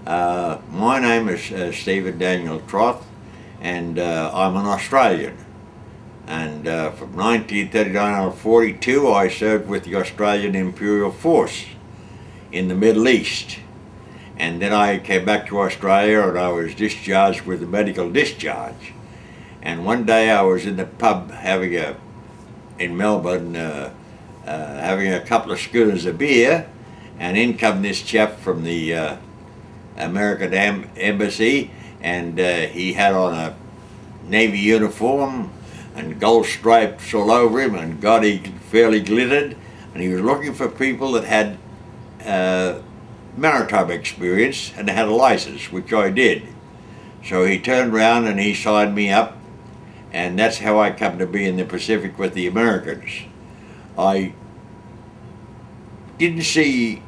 My name is Stephen Daniel Troth, and I'm an Australian. And from 1939 to 42, I served with the Australian Imperial Force in the Middle East. And then I came back to Australia and I was discharged with a medical discharge. And one day I was in the pub in Melbourne having a couple of schooners of beer, and in come this chap from the American Embassy, and he had on a navy uniform and gold stripes all over him, and God, he fairly glittered, and he was looking for people that had maritime experience and had a license, which I did. So he turned around and he signed me up, and that's how I come to be in the Pacific with the Americans. I didn't see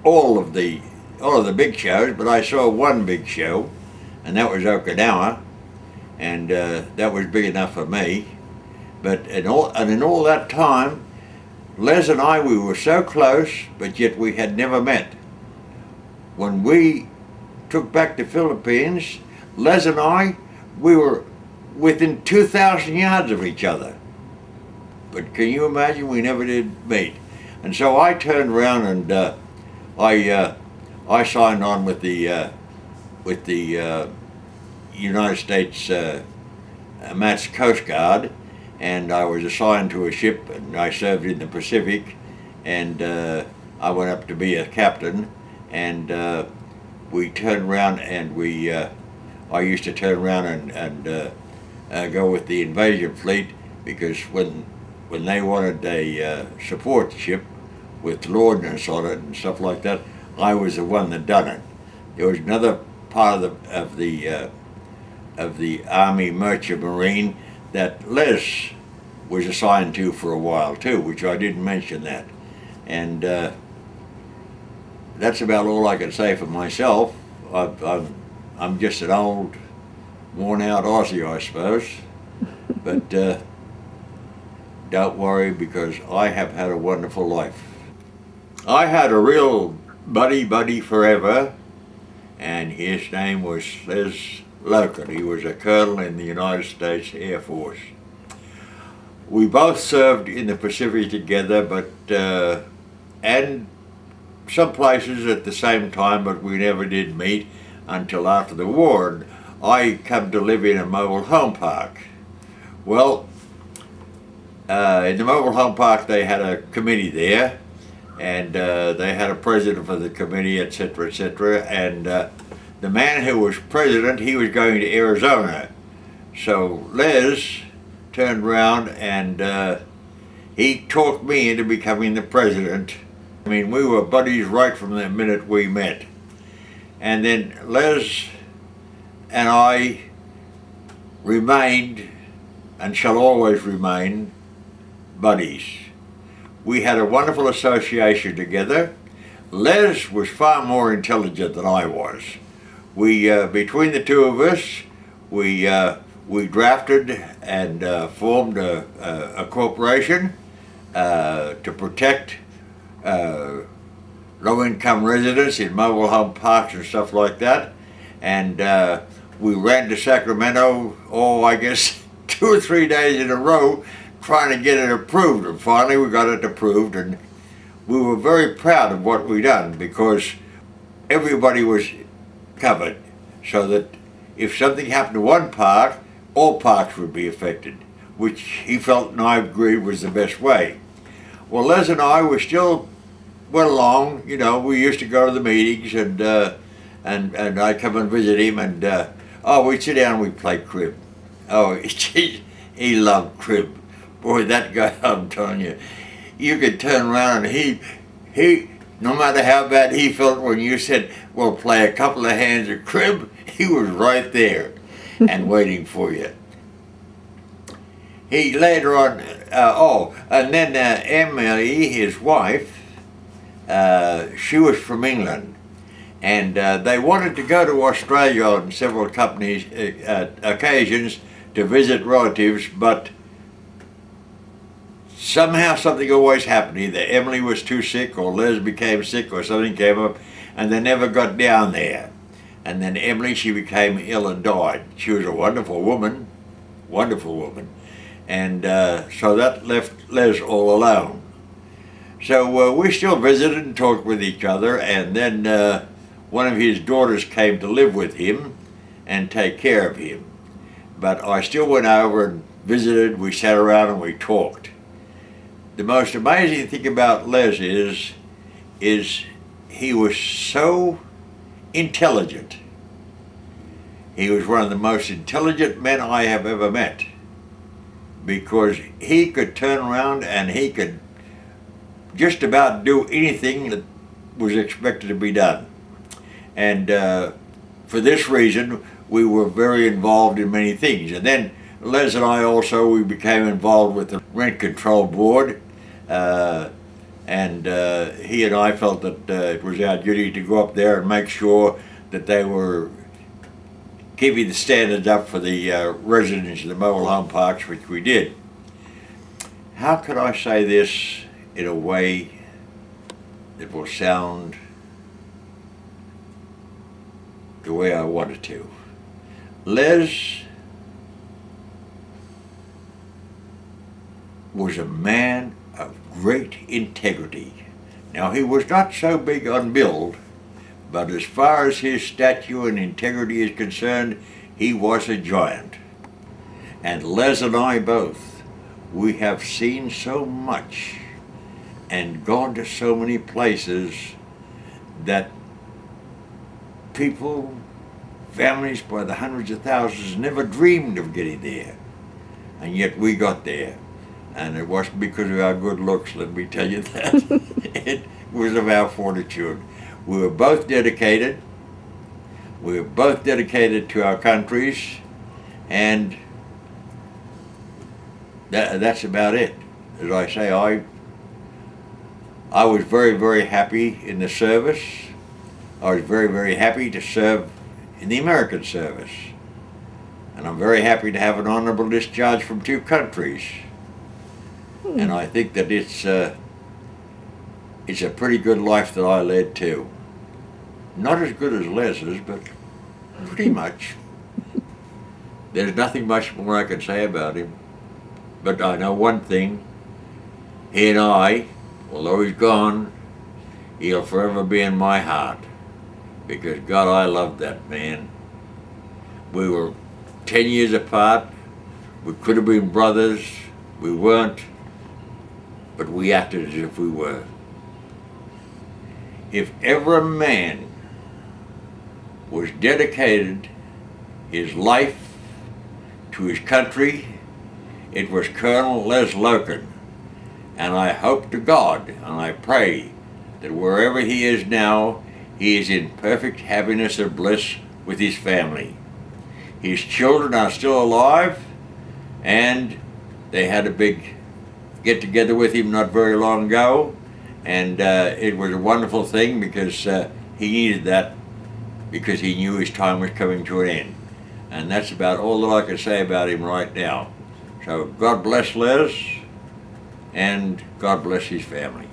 all of the big shows, but I saw one big show, and that was Okinawa, and that was big enough for me. But in all that time, Les and I, we were so close, but yet we had never met. When we took back the Philippines, Les and I, we were within 2,000 yards of each other. But can you imagine, we never did meet. And so I turned around and I signed on with the United States MATS Coast Guard, and I was assigned to a ship, and I served in the Pacific, and I went up to be a captain, and we turned around and I used to turn around and go with the invasion fleet, because when they wanted a support ship with ordnance on it and stuff like that, I was the one that done it. There was another part of the Army Merchant Marine that Les was assigned to for a while too, which I didn't mention that. And that's about all I can say for myself. I'm just an old, worn-out Aussie, I suppose. But don't worry, because I have had a wonderful life. I had a real buddy forever, and his name was Les Loken. He was a colonel in the United States Air Force. We both served in the Pacific together, but and some places at the same time, but we never did meet until after the war. And I come to live in a mobile home park. Well, in the mobile home park they had a committee there, and they had a president for the committee, etc., etc., and the man who was president, he was going to Arizona. So Les turned around and he talked me into becoming the president. I mean, we were buddies right from the minute we met. And then Les and I remained, and shall always remain, buddies. We had a wonderful association together. Les was far more intelligent than I was. We, between the two of us, we drafted and formed a corporation to protect low-income residents in mobile home parks and stuff like that. And we ran to Sacramento, I guess 2 or 3 days in a row, trying to get it approved. And finally we got it approved, and we were very proud of what we done, because everybody was covered, so that if something happened to one park, all parks would be affected, which he felt and I agreed was the best way. Well, Les and I were still went along, you know. We used to go to the meetings, and I'd come and visit him, and we'd sit down and we'd play crib. Oh, he loved crib. Boy, that guy, I'm telling you, you could turn around and he, no matter how bad he felt when you said, well, play a couple of hands of crib, he was right there and waiting for you. He later on, and then Emily, his wife, she was from England, and they wanted to go to Australia on several occasions to visit relatives, but somehow something always happened. Either Emily was too sick, or Les became sick, or something came up, and they never got down there. And then Emily, she became ill and died. She was a wonderful woman, and so that left Les all alone. So we still visited and talked with each other, and then one of his daughters came to live with him and take care of him. But I still went over and visited, we sat around and we talked. The most amazing thing about Les is he was so intelligent. He was one of the most intelligent men I have ever met, because he could turn around and he could just about do anything that was expected to be done. And for this reason, we were very involved in many things. And then Les and I also, we became involved with the Rent Control Board. And he and I felt that it was our duty to go up there and make sure that they were keeping the standards up for the residents of the mobile home parks, which we did. How could I say this in a way that will sound the way I wanted to? Les was a man of great integrity. Now, he was not so big on build, but as far as his stature and integrity is concerned, he was a giant. And Les and I both, we have seen so much and gone to so many places that people, families by the hundreds of thousands, never dreamed of getting there. And yet we got there. And it wasn't because of our good looks, let me tell you that. It was of our fortitude. We were both dedicated. We were both dedicated to our countries. And that's about it. As I say, I was very, very happy in the service. I was very, very happy to serve in the American service. And I'm very happy to have an honorable discharge from 2 countries. And I think that it's a pretty good life that I led too. Not as good as Les's, but pretty much. There's nothing much more I can say about him. But I know one thing. He and I, although he's gone, he'll forever be in my heart. Because God, I loved that man. We were 10 years apart. We could have been brothers. We weren't. But we acted as if we were. If ever a man was dedicated his life to his country, it was Colonel Les Loken. And I hope to God, and I pray, that wherever he is now, he is in perfect happiness and bliss with his family. His children are still alive, and they had a big get together with him not very long ago, and it was a wonderful thing because he needed that, because he knew his time was coming to an end. And that's about all that I can say about him right now. So God bless Les, and God bless his family.